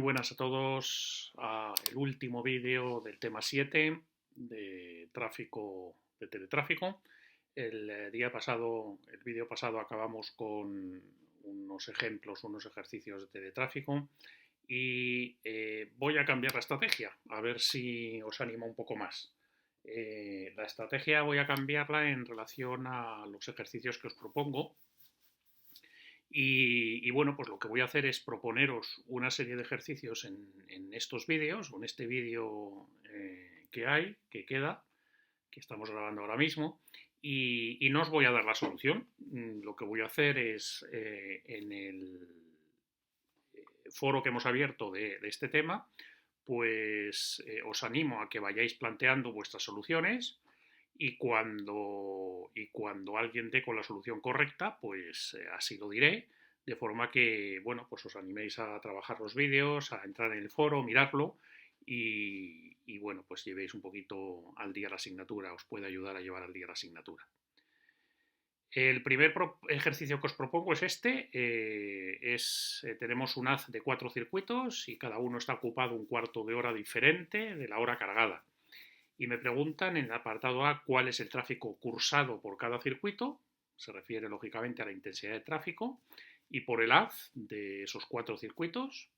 Buenas a todos a el último vídeo del tema 7 de tráfico, de teletráfico. El vídeo pasado acabamos con unos ejemplos, unos ejercicios de teletráfico y voy a cambiar la estrategia, a ver si os anima un poco más. La estrategia voy a cambiarla en relación a los ejercicios que os propongo. Bueno, pues lo que voy a hacer es proponeros una serie de ejercicios en estos vídeos, o en este vídeo que queda, que estamos grabando ahora mismo, y no os voy a dar la solución. Lo que voy a hacer es, en el foro que hemos abierto de este tema, pues os animo a que vayáis planteando vuestras soluciones y cuando alguien dé con la solución correcta, pues así lo diré, de forma que, bueno, pues os animéis a trabajar los vídeos, a entrar en el foro, mirarlo bueno, pues llevéis un poquito al día la asignatura, os puede ayudar a llevar al día la asignatura. El primer ejercicio que os propongo es este. Tenemos un haz de 4 circuitos y cada uno está ocupado un cuarto de hora diferente de la hora cargada. Y me preguntan en el apartado A cuál es el tráfico cursado por cada circuito, se refiere lógicamente a la intensidad de tráfico, y por el haz de esos 4 circuitos.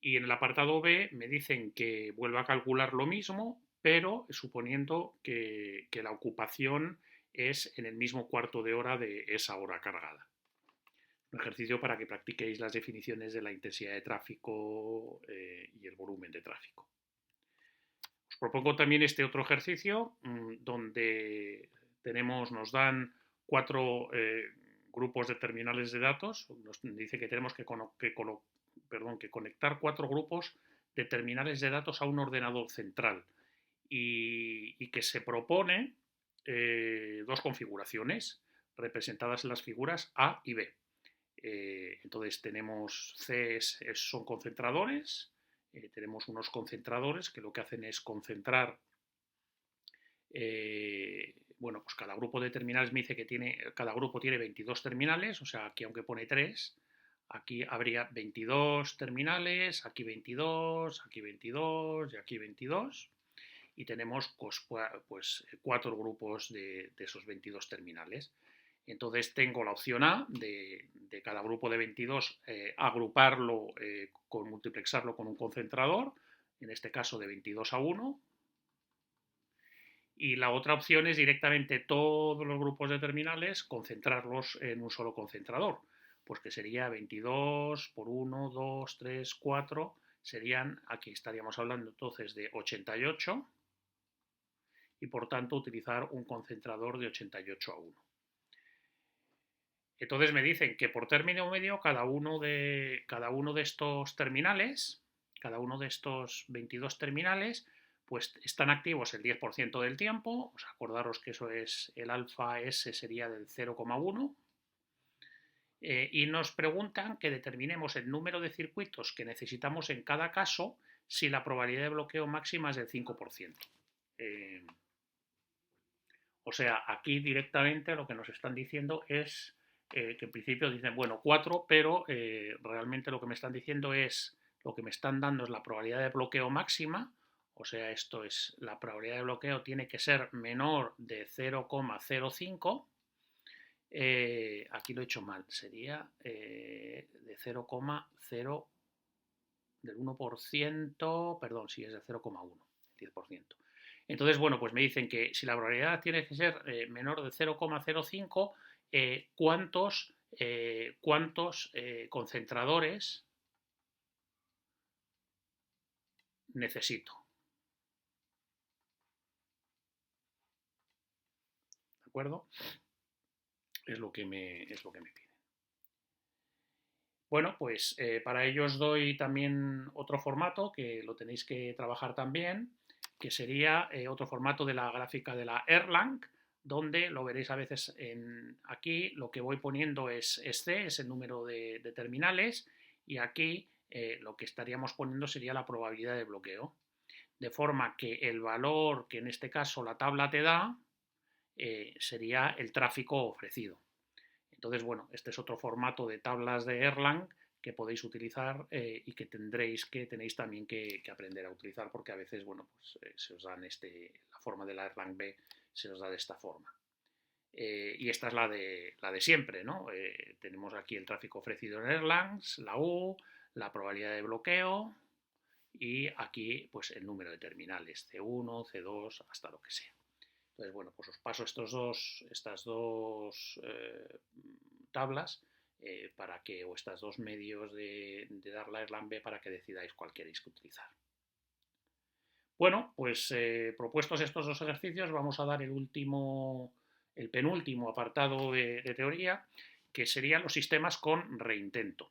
Y en el apartado B me dicen que vuelva a calcular lo mismo, pero suponiendo que la ocupación es en el mismo cuarto de hora de esa hora cargada. Un ejercicio para que practiquéis las definiciones de la intensidad de tráfico y el volumen de tráfico. Os propongo también este otro ejercicio donde nos dan 4 grupos de terminales de datos. Nos dice que tenemos que conectar 4 grupos de terminales de datos a un ordenador central y que se propone 2 configuraciones representadas en las figuras A y B. Entonces tenemos C son concentradores. Tenemos unos concentradores que lo que hacen es concentrar, bueno, pues cada grupo de terminales me dice que cada grupo tiene 22 terminales, o sea, aquí aunque pone 3, aquí habría 22 terminales, aquí 22, aquí 22 y aquí 22, y tenemos pues 4 grupos de esos 22 terminales. Entonces tengo la opción A de cada grupo de 22 agruparlo, multiplexarlo con un concentrador, en este caso de 22 a 1. Y la otra opción es directamente todos los grupos de terminales concentrarlos en un solo concentrador, pues que sería 22 por 1, 2, 3, 4, aquí estaríamos hablando entonces de 88, y por tanto utilizar un concentrador de 88 a 1. Entonces me dicen que por término medio cada uno de estos terminales, cada uno de estos 22 terminales, pues están activos el 10% del tiempo. Os acordaros que eso es, el alfa S sería del 0,1. Y nos preguntan que determinemos el número de circuitos que necesitamos en cada caso si la probabilidad de bloqueo máxima es del 5%. O sea, aquí directamente lo que nos están diciendo es que en principio dicen, bueno, 4, pero realmente lo que me están diciendo es, lo que me están dando es la probabilidad de bloqueo máxima, o sea, esto es, la probabilidad de bloqueo tiene que ser menor de 0,05, aquí lo he hecho mal, sería de 0,0 del 1%, perdón, sí, es de 0,1, 10%. Entonces, bueno, pues me dicen que si la probabilidad tiene que ser menor de 0,05, ¿cuántos concentradores necesito? ¿De acuerdo? Es lo que me piden. Bueno, pues para ello os doy también otro formato que lo tenéis que trabajar también, que sería otro formato de la gráfica de la Erlang, donde lo veréis a veces aquí, lo que voy poniendo es C, es el número de terminales, y aquí lo que estaríamos poniendo sería la probabilidad de bloqueo. De forma que el valor que en este caso la tabla te da sería el tráfico ofrecido. Entonces, bueno, este es otro formato de tablas de Erlang que podéis utilizar y que tenéis también que aprender a utilizar, porque a veces, bueno, pues se os dan la forma de la Erlang B se os da de esta forma. Y esta es la de siempre, ¿no? Tenemos aquí el tráfico ofrecido en Erlang, la U, la probabilidad de bloqueo y aquí pues el número de terminales, C1, C2, hasta lo que sea. Entonces, bueno, pues os paso estas dos tablas o estos dos medios de dar la Erlang B para que decidáis cuál queréis utilizar. Bueno, pues propuestos estos dos ejercicios, vamos a dar el penúltimo apartado de teoría, que serían los sistemas con reintento.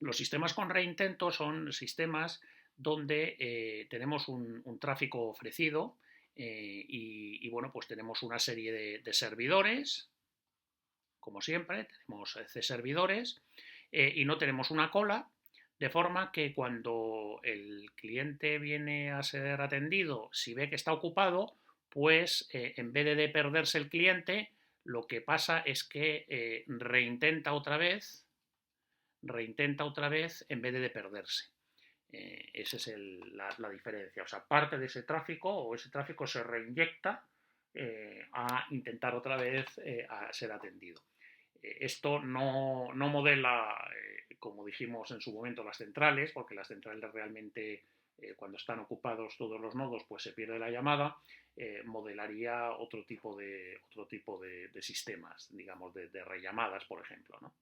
Los sistemas con reintento son sistemas donde tenemos un tráfico ofrecido y, bueno, pues tenemos una serie de servidores, como siempre, tenemos C servidores y no tenemos una cola, de forma que cuando el cliente viene a ser atendido, si ve que está ocupado, pues en vez de perderse el cliente, lo que pasa es que reinintenta otra vez en vez de perderse. Esa es la diferencia. O sea, parte de ese tráfico se reinyecta a intentar otra vez a ser atendido. Esto no modela, como dijimos en su momento, las centrales, porque las centrales realmente, cuando están ocupados todos los nodos, pues se pierde la llamada. Modelaría otro tipo de sistemas, digamos, de rellamadas, por ejemplo, ¿no?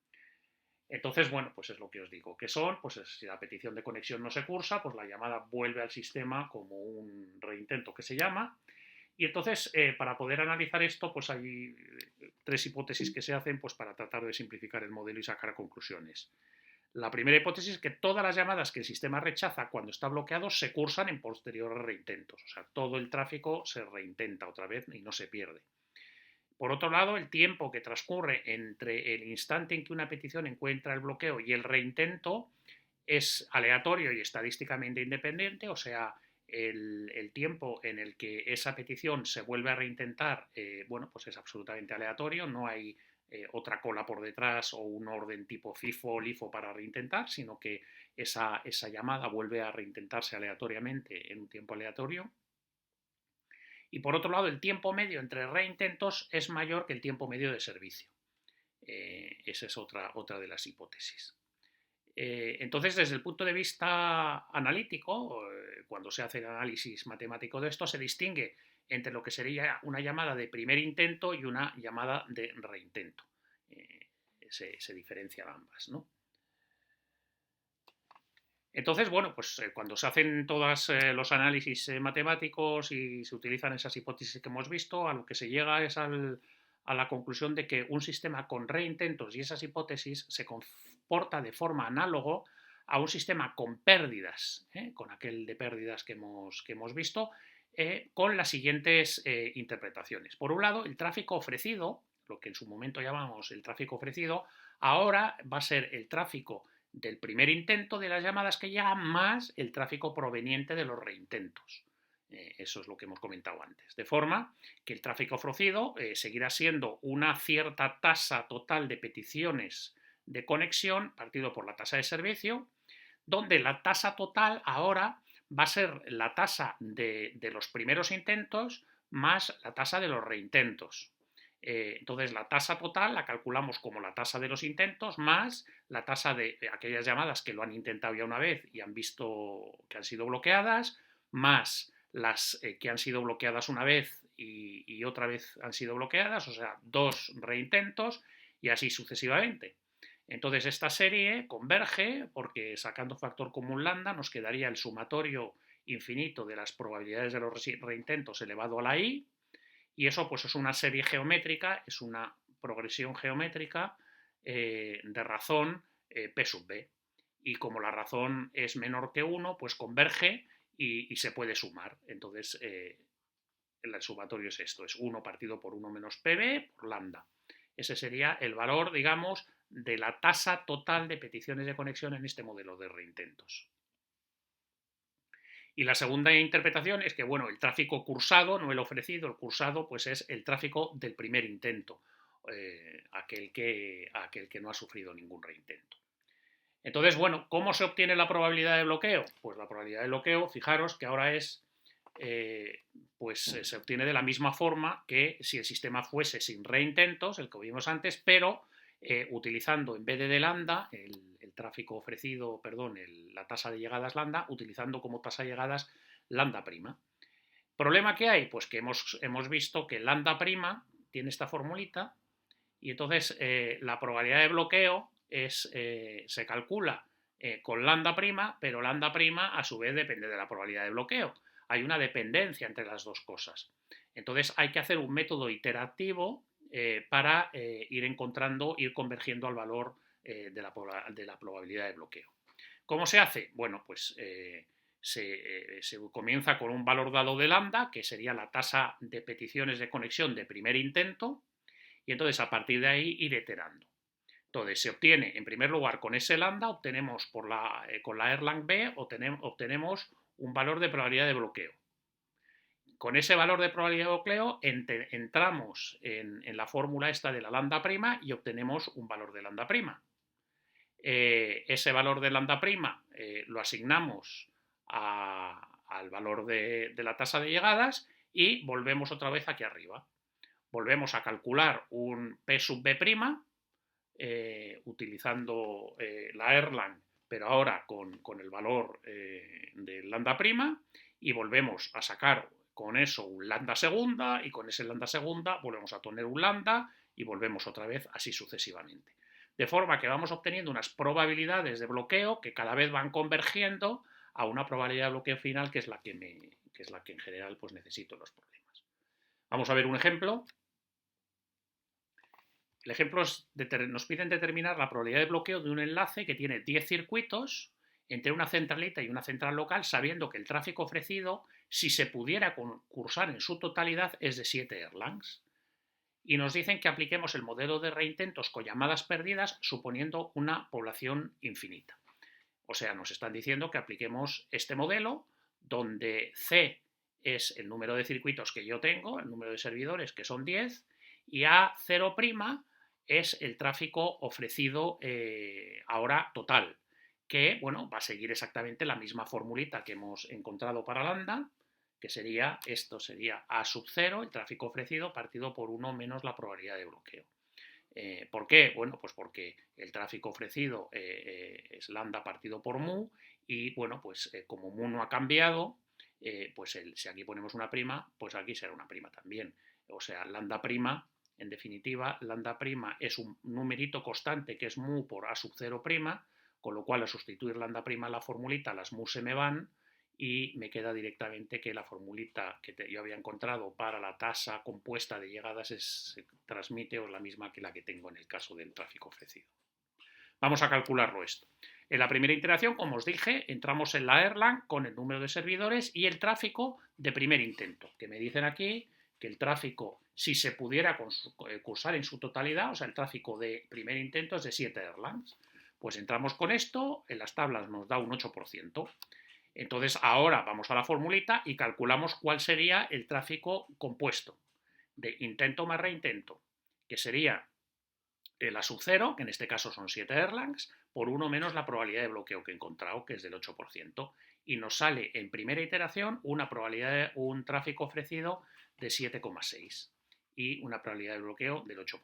Entonces, bueno, pues es lo que os digo, que son, pues si la petición de conexión no se cursa, pues la llamada vuelve al sistema como un reintento que se llama. Y entonces, para poder analizar esto, pues hay tres hipótesis que se hacen pues, para tratar de simplificar el modelo y sacar conclusiones. La primera hipótesis es que todas las llamadas que el sistema rechaza cuando está bloqueado se cursan en posteriores reintentos. O sea, todo el tráfico se reintenta otra vez y no se pierde. Por otro lado, el tiempo que transcurre entre el instante en que una petición encuentra el bloqueo y el reintento es aleatorio y estadísticamente independiente, o sea, el tiempo en el que esa petición se vuelve a reintentar, bueno, pues es absolutamente aleatorio, no hay otra cola por detrás o un orden tipo FIFO o LIFO para reintentar, sino que esa llamada vuelve a reintentarse aleatoriamente en un tiempo aleatorio. Y por otro lado, el tiempo medio entre reintentos es mayor que el tiempo medio de servicio. Esa es otra de las hipótesis. Entonces, desde el punto de vista analítico, cuando se hace el análisis matemático de esto, se distingue entre lo que sería una llamada de primer intento y una llamada de reintento. Se diferencian ambas, ¿no? Entonces, bueno, pues cuando se hacen todos los análisis matemáticos y se utilizan esas hipótesis que hemos visto, a lo que se llega es a la conclusión de que un sistema con reintentos y esas hipótesis se comporta de forma análogo a un sistema con pérdidas, con aquel de pérdidas que hemos visto, con las siguientes interpretaciones. Por un lado, el tráfico ofrecido, lo que en su momento llamamos el tráfico ofrecido, ahora va a ser el tráfico del primer intento de las llamadas que llegan más el tráfico proveniente de los reintentos. Eso es lo que hemos comentado antes. De forma que el tráfico ofrecido seguirá siendo una cierta tasa total de peticiones de conexión partido por la tasa de servicio, donde la tasa total ahora va a ser la tasa de los primeros intentos más la tasa de los reintentos. Entonces la tasa total la calculamos como la tasa de los intentos más la tasa de aquellas llamadas que lo han intentado ya una vez y han visto que han sido bloqueadas, más las que han sido bloqueadas una vez y otra vez han sido bloqueadas, o sea, dos reintentos y así sucesivamente. Entonces esta serie converge porque sacando factor común lambda nos quedaría el sumatorio infinito de las probabilidades de los reintentos elevado a la i, y eso pues es una serie geométrica, es una progresión geométrica de razón P sub B. Y como la razón es menor que 1, pues converge y se puede sumar. Entonces el sumatorio es esto, es 1 partido por 1 menos PB por lambda. Ese sería el valor, digamos, de la tasa total de peticiones de conexión en este modelo de reintentos. Y la segunda interpretación es que, bueno, el tráfico cursado, no el ofrecido, el cursado, pues es el tráfico del primer intento, aquel que no ha sufrido ningún reintento. Entonces, bueno, ¿cómo se obtiene la probabilidad de bloqueo? Pues la probabilidad de bloqueo, fijaros que ahora es, se obtiene de la misma forma que si el sistema fuese sin reintentos, el que vimos antes, pero utilizando en vez de lambda, el tráfico ofrecido, perdón, la tasa de llegadas lambda, utilizando como tasa de llegadas lambda prima. ¿Problema que hay? Pues que hemos visto que lambda prima tiene esta formulita y entonces la probabilidad de bloqueo se calcula con lambda prima, pero lambda prima a su vez depende de la probabilidad de bloqueo. Hay una dependencia entre las dos cosas. Entonces hay que hacer un método iterativo para ir convergiendo al valor de la probabilidad de bloqueo. ¿Cómo se hace? Bueno, pues se comienza con un valor dado de lambda, que sería la tasa de peticiones de conexión de primer intento, y entonces a partir de ahí ir iterando. Entonces se obtiene, en primer lugar, con ese lambda, obtenemos con la Erlang B, obtenemos un valor de probabilidad de bloqueo. Con ese valor de probabilidad de bloqueo entramos en la fórmula esta de la lambda prima y obtenemos un valor de lambda prima. Ese valor de lambda prima lo asignamos al valor de la tasa de llegadas y volvemos otra vez aquí arriba. Volvemos a calcular un P sub B', utilizando la Erlang, pero ahora con el valor de lambda prima, y volvemos a sacar con eso un lambda segunda, y con ese lambda segunda volvemos a tener un lambda, y volvemos otra vez así sucesivamente. De forma que vamos obteniendo unas probabilidades de bloqueo que cada vez van convergiendo a una probabilidad de bloqueo final, que es la que en general pues necesito en los problemas. Vamos a ver un ejemplo. El ejemplo nos piden determinar la probabilidad de bloqueo de un enlace que tiene 10 circuitos entre una centralita y una central local, sabiendo que el tráfico ofrecido, si se pudiera cursar en su totalidad, es de 7 Erlangs. Y nos dicen que apliquemos el modelo de reintentos con llamadas perdidas, suponiendo una población infinita. O sea, nos están diciendo que apliquemos este modelo, donde C es el número de circuitos que yo tengo, el número de servidores, que son 10, y A0' es el tráfico ofrecido ahora total, que bueno, va a seguir exactamente la misma formulita que hemos encontrado para lambda, que sería, esto sería A sub 0, el tráfico ofrecido, partido por 1 menos la probabilidad de bloqueo. ¿Por qué? Bueno, pues porque el tráfico ofrecido es lambda partido por mu, y bueno, pues como mu no ha cambiado, pues si aquí ponemos una prima, pues aquí será una prima también. O sea, lambda prima, en definitiva, lambda prima es un numerito constante que es mu por A sub 0 prima, con lo cual al sustituir lambda prima en la formulita, las mu se me van, y me queda directamente que la formulita que yo había encontrado para la tasa compuesta de llegadas se transmite o es la misma que la que tengo en el caso del tráfico ofrecido. Vamos a calcularlo esto. En la primera iteración, como os dije, entramos en la Erlang con el número de servidores y el tráfico de primer intento, que me dicen aquí que el tráfico, si se pudiera cursar en su totalidad, o sea, el tráfico de primer intento es de 7 Erlangs. Pues entramos con esto, en las tablas nos da un 8%. Entonces ahora vamos a la formulita y calculamos cuál sería el tráfico compuesto de intento más reintento, que sería el A sub 0, que en este caso son 7 Erlangs, por 1 menos la probabilidad de bloqueo que he encontrado, que es del 8%, y nos sale en primera iteración una probabilidad de un tráfico ofrecido de 7,6 y una probabilidad de bloqueo del 8%.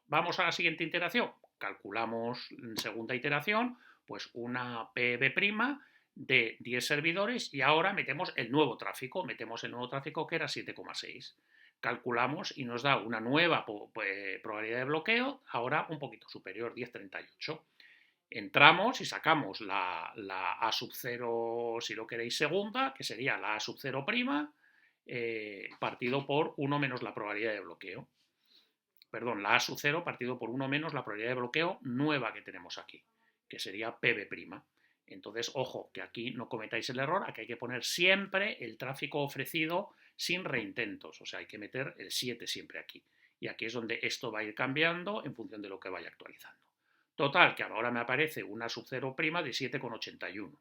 Vamos a la siguiente iteración, calculamos en segunda iteración, pues una PB' de 10 servidores, y ahora metemos el nuevo tráfico que era 7,6. Calculamos y nos da una nueva probabilidad de bloqueo, ahora un poquito superior, 10,38. Entramos y sacamos la A sub 0, si lo queréis, segunda, que sería la A sub 0', partido por 1 menos la probabilidad de bloqueo. Perdón, la A sub 0 partido por 1 menos la probabilidad de bloqueo nueva que tenemos aquí, que sería PB'. Entonces, ojo, que aquí no cometáis el error, aquí hay que poner siempre el tráfico ofrecido sin reintentos, o sea, hay que meter el 7 siempre aquí. Y aquí es donde esto va a ir cambiando en función de lo que vaya actualizando. Total, que ahora me aparece una sub 0' de 7,81.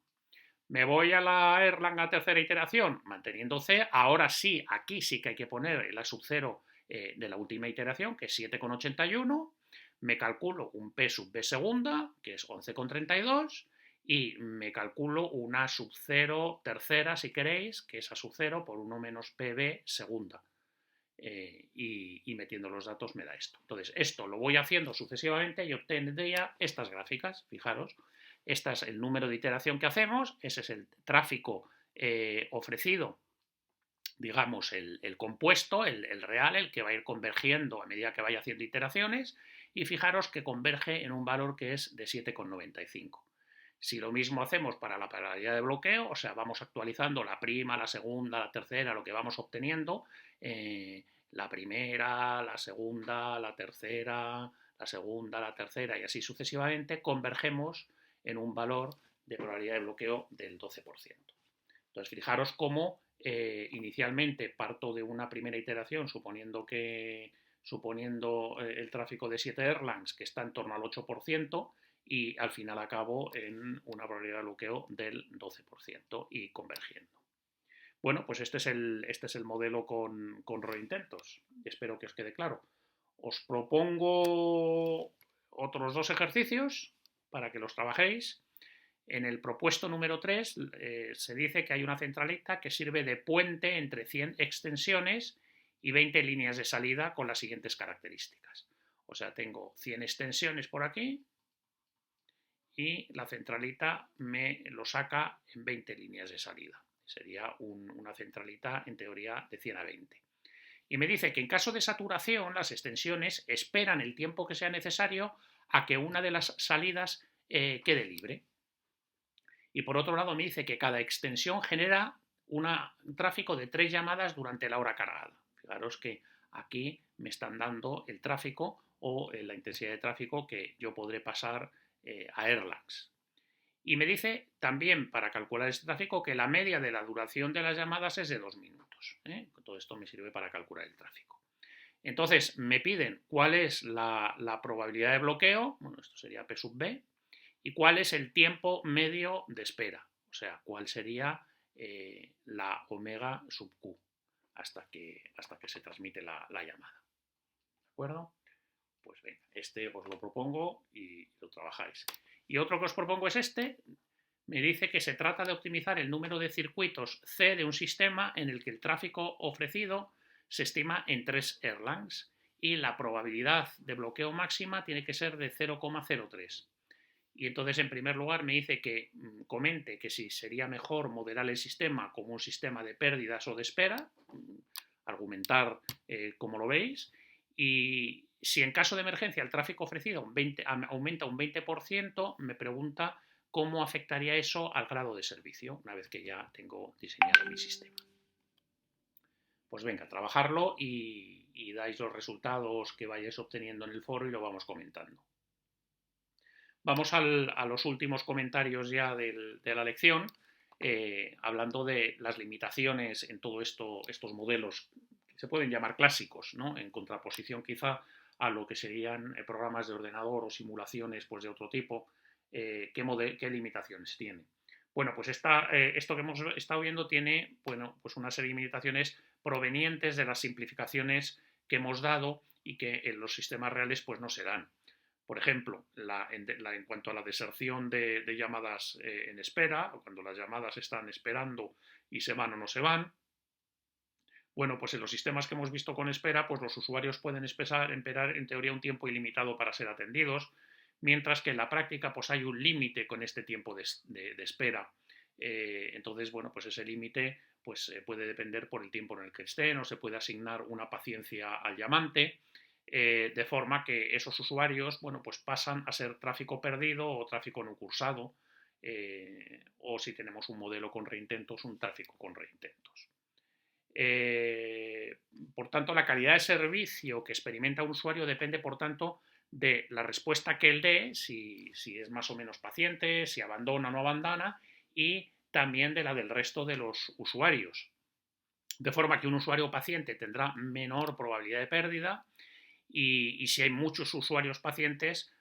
Me voy a la Erlang a tercera iteración, manteniendo C, ahora sí, aquí sí que hay que poner el A sub 0 de la última iteración, que es 7,81, me calculo un P sub B segunda, que es 11,32, y me calculo una sub 0 tercera, si queréis, que es A sub 0 por 1 menos PB segunda. Y metiendo los datos me da esto. Entonces, esto lo voy haciendo sucesivamente y obtendría estas gráficas. Fijaros, este es el número de iteración que hacemos, ese es el tráfico ofrecido, digamos, el compuesto, el real, el que va a ir convergiendo a medida que vaya haciendo iteraciones, y fijaros que converge en un valor que es de 7,95. Si lo mismo hacemos para la probabilidad de bloqueo, o sea, vamos actualizando la prima, la segunda, la tercera, lo que vamos obteniendo, la primera, la segunda, la tercera, la segunda, la tercera y así sucesivamente, convergemos en un valor de probabilidad de bloqueo del 12%. Entonces, fijaros cómo inicialmente parto de una primera iteración, suponiendo el tráfico de 7 Erlangs, que está en torno al 8%, y al final acabo en una probabilidad de bloqueo del 12% y convergiendo. Bueno, pues este es el modelo con reintentos. Espero que os quede claro. Os propongo otros 2 ejercicios para que los trabajéis. En el propuesto número 3 se dice que hay una centralita que sirve de puente entre 100 extensiones y 20 líneas de salida con las siguientes características. O sea, tengo 100 extensiones por aquí y la centralita me lo saca en 20 líneas de salida. Sería una centralita, en teoría, de 100 a 20. Y me dice que en caso de saturación, las extensiones esperan el tiempo que sea necesario a que una de las salidas quede libre. Y por otro lado me dice que cada extensión genera un tráfico de 3 llamadas durante la hora cargada. Fijaros que aquí me están dando el tráfico o la intensidad de tráfico que yo podré pasar a Erlangs. Y me dice también, para calcular este tráfico, que la media de la duración de las llamadas es de 2 minutos. Todo esto me sirve para calcular el tráfico. Entonces, me piden cuál es la probabilidad de bloqueo, bueno, esto sería P sub B, y cuál es el tiempo medio de espera, o sea, cuál sería la omega sub Q hasta que se transmite la llamada. ¿De acuerdo? Pues venga, este os lo propongo y lo trabajáis. Y otro que os propongo es este. Me dice que se trata de optimizar el número de circuitos C de un sistema en el que el tráfico ofrecido se estima en 3 Erlangs y la probabilidad de bloqueo máxima tiene que ser de 0,03. Y entonces, en primer lugar, me dice que comente que si sería mejor modelar el sistema como un sistema de pérdidas o de espera, argumentar como lo veis, y si en caso de emergencia el tráfico ofrecido aumenta un 20%, me pregunta cómo afectaría eso al grado de servicio, una vez que ya tengo diseñado mi sistema. Pues venga, trabajarlo y dais los resultados que vayáis obteniendo en el foro y lo vamos comentando. Vamos a los últimos comentarios ya de la lección, hablando de las limitaciones en todo estos modelos que se pueden llamar clásicos, ¿no? En contraposición quizá a lo que serían programas de ordenador o simulaciones pues, de otro tipo, ¿qué limitaciones tiene? Bueno, pues esto que hemos estado viendo tiene pues una serie de limitaciones provenientes de las simplificaciones que hemos dado y que en los sistemas reales pues, no se dan. Por ejemplo, en cuanto a la deserción de llamadas en espera, o cuando las llamadas están esperando y se van o no se van. Bueno, pues en los sistemas que hemos visto con espera, pues los usuarios pueden esperar en teoría un tiempo ilimitado para ser atendidos, mientras que en la práctica pues hay un límite con este tiempo de espera. Entonces, bueno, pues ese límite pues, puede depender por el tiempo en el que estén o se puede asignar una paciencia al llamante. De forma que esos usuarios, bueno, pues pasan a ser tráfico perdido o tráfico no cursado, o si tenemos un modelo con reintentos, un tráfico con reintentos. Por tanto, la calidad de servicio que experimenta un usuario depende, por tanto, de la respuesta que él dé, si es más o menos paciente, si abandona o no abandona, y también de la del resto de los usuarios. De forma que un usuario paciente tendrá menor probabilidad de pérdida, y si hay muchos usuarios pacientes,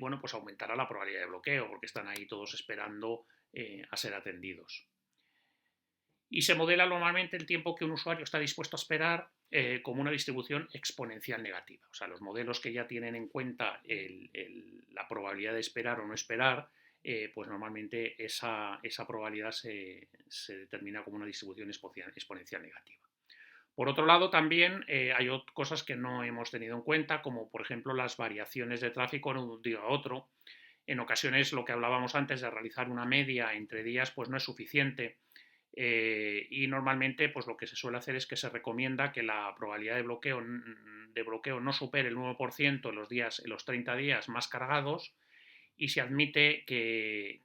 bueno, pues aumentará la probabilidad de bloqueo, porque están ahí todos esperando a ser atendidos. Y se modela normalmente el tiempo que un usuario está dispuesto a esperar como una distribución exponencial negativa. O sea, los modelos que ya tienen en cuenta la probabilidad de esperar o no esperar pues normalmente esa probabilidad se determina como una distribución exponencial negativa. Por otro lado, también hay cosas que no hemos tenido en cuenta, como por ejemplo las variaciones de tráfico de un día a otro. En ocasiones, lo que hablábamos antes de realizar una media entre días, pues no es suficiente. Y normalmente, pues lo que se suele hacer es que se recomienda que la probabilidad de bloqueo no supere el 9% en los 30 días más cargados, y se admite que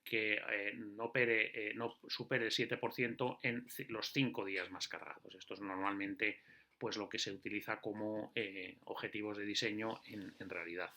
no supere el 7% en los 5 días más cargados. Esto es normalmente pues, lo que se utiliza como objetivos de diseño en realidad.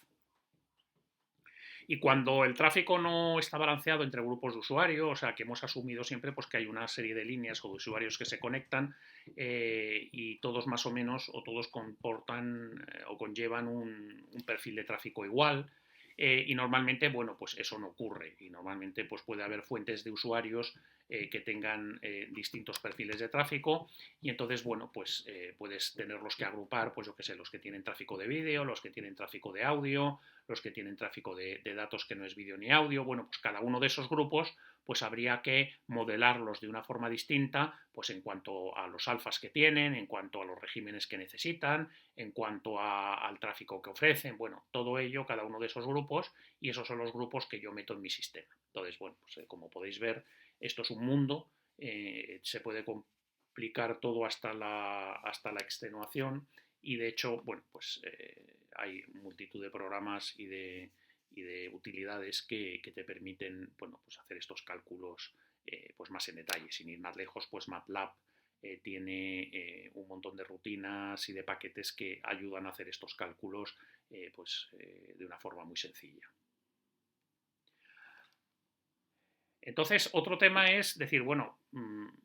Y cuando el tráfico no está balanceado entre grupos de usuarios, o sea, que hemos asumido siempre pues, que hay una serie de líneas o de usuarios que se conectan y todos más o menos, o todos comportan o conllevan un perfil de tráfico igual, y normalmente, bueno, pues eso no ocurre. Y normalmente pues puede haber fuentes de usuarios que tengan distintos perfiles de tráfico, y entonces, bueno, pues puedes tenerlos que agrupar, pues yo que sé, los que tienen tráfico de vídeo, los que tienen tráfico de audio, los que tienen tráfico de datos que no es vídeo ni audio. Bueno, pues cada uno de esos grupos pues habría que modelarlos de una forma distinta, pues en cuanto a los alfas que tienen, en cuanto a los regímenes que necesitan, en cuanto al tráfico que ofrecen, bueno, todo ello, cada uno de esos grupos, y esos son los grupos que yo meto en mi sistema. Entonces, bueno, pues como podéis ver, esto es un mundo, se puede complicar todo hasta la extenuación, y de hecho, bueno, pues hay multitud de programas y de utilidades que te permiten, bueno, pues hacer estos cálculos pues más en detalle. Sin ir más lejos, pues MATLAB tiene un montón de rutinas y de paquetes que ayudan a hacer estos cálculos de una forma muy sencilla. Entonces, otro tema es decir, bueno,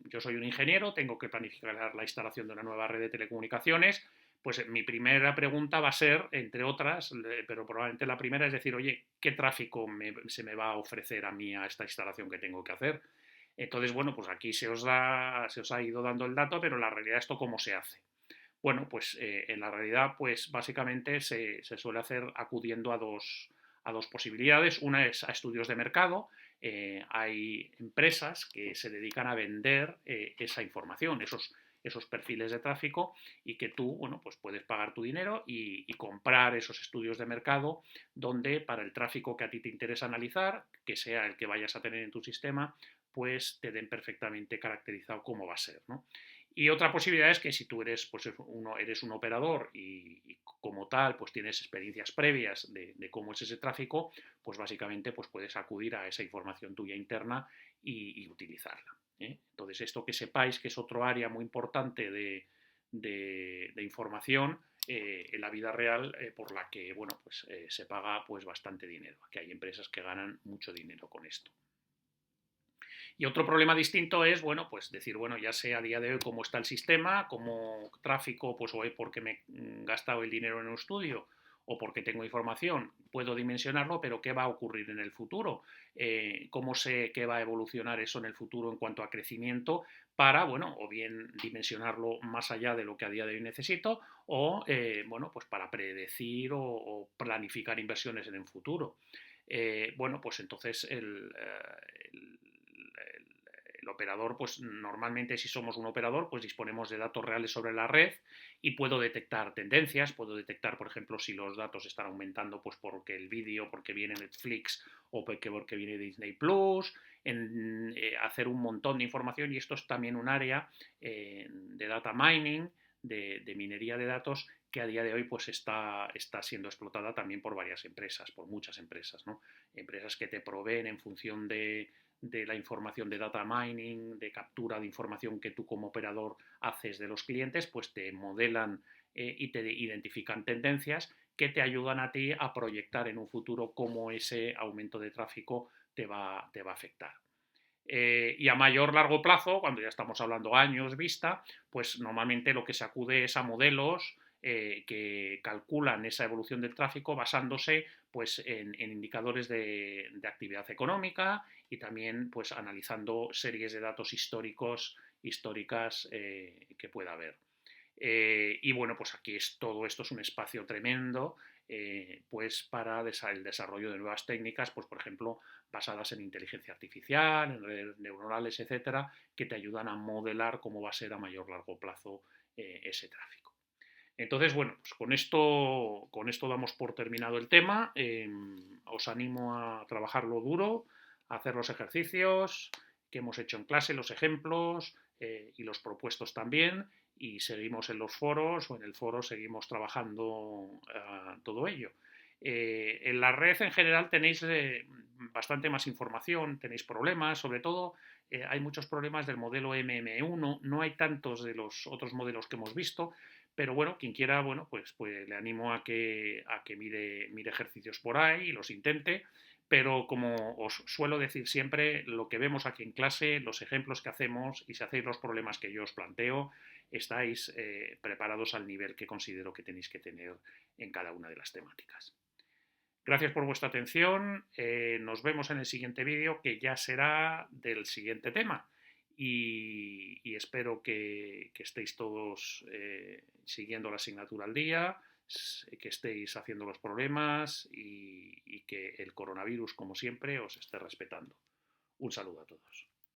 yo soy un ingeniero, tengo que planificar la instalación de una nueva red de telecomunicaciones, pues mi primera pregunta va a ser, entre otras, pero probablemente la primera es decir, oye, ¿qué tráfico se me va a ofrecer a mí a esta instalación que tengo que hacer? Entonces, bueno, pues aquí se os ha ido dando el dato, pero en la realidad esto cómo se hace. Bueno, pues en la realidad, pues básicamente se suele hacer acudiendo a dos posibilidades. Una es a estudios de mercado. Hay empresas que se dedican a vender esa información, esos perfiles de tráfico, y que tú, bueno, pues puedes pagar tu dinero y comprar esos estudios de mercado donde para el tráfico que a ti te interesa analizar, que sea el que vayas a tener en tu sistema, pues te den perfectamente caracterizado cómo va a ser, ¿no? Y otra posibilidad es que si tú eres, pues eres un operador y como tal pues tienes experiencias previas de cómo es ese tráfico, pues básicamente pues puedes acudir a esa información tuya interna y utilizarla. Entonces esto que sepáis que es otro área muy importante de información en la vida real por la que bueno, pues, se paga pues, bastante dinero, que hay empresas que ganan mucho dinero con esto. Y otro problema distinto es, bueno, pues decir, bueno, ya sé a día de hoy cómo está el sistema, como tráfico, pues o porque me he gastado el dinero en un estudio o porque tengo información, puedo dimensionarlo, pero ¿qué va a ocurrir en el futuro? ¿Cómo sé que va a evolucionar eso en el futuro en cuanto a crecimiento para, bueno, o bien dimensionarlo más allá de lo que a día de hoy necesito o, bueno, pues para predecir o planificar inversiones en el futuro? Bueno, pues entonces el operador, pues normalmente si somos un operador, pues disponemos de datos reales sobre la red y puedo detectar tendencias, puedo detectar, por ejemplo, si los datos están aumentando, pues porque el vídeo, porque viene Netflix o porque viene Disney Plus, hacer un montón de información, y esto es también un área de data mining, de minería de datos, que a día de hoy pues está siendo explotada también por varias empresas, por muchas empresas, ¿no? Empresas que te proveen en función de la información de data mining, de captura de información que tú como operador haces de los clientes, pues te modelan y te identifican tendencias que te ayudan a ti a proyectar en un futuro cómo ese aumento de tráfico te va a afectar. Y a mayor largo plazo, cuando ya estamos hablando años vista, pues normalmente lo que se acude es a modelos que calculan esa evolución del tráfico basándose pues, en indicadores de actividad económica y también pues, analizando series de datos históricas que pueda haber. Y bueno, pues aquí todo esto es un espacio tremendo pues para el desarrollo de nuevas técnicas, pues por ejemplo, basadas en inteligencia artificial, en redes neuronales, etcétera, que te ayudan a modelar cómo va a ser a mayor largo plazo ese tráfico. Entonces, bueno, pues con esto damos por terminado el tema. Os animo a trabajarlo duro, a hacer los ejercicios que hemos hecho en clase, los ejemplos y los propuestos también. Y seguimos en los foros o en el foro seguimos trabajando todo ello. En la red en general tenéis bastante más información, tenéis problemas, sobre todo hay muchos problemas del modelo MM1, no hay tantos de los otros modelos que hemos visto, pero bueno, quien quiera, bueno, pues le animo a que mire ejercicios por ahí y los intente. Pero como os suelo decir siempre, lo que vemos aquí en clase, los ejemplos que hacemos y si hacéis los problemas que yo os planteo, estáis preparados al nivel que considero que tenéis que tener en cada una de las temáticas. Gracias por vuestra atención. Nos vemos en el siguiente vídeo, que ya será del siguiente tema. Y espero que estéis todos siguiendo la asignatura al día, que estéis haciendo los problemas y que el coronavirus, como siempre, os esté respetando. Un saludo a todos.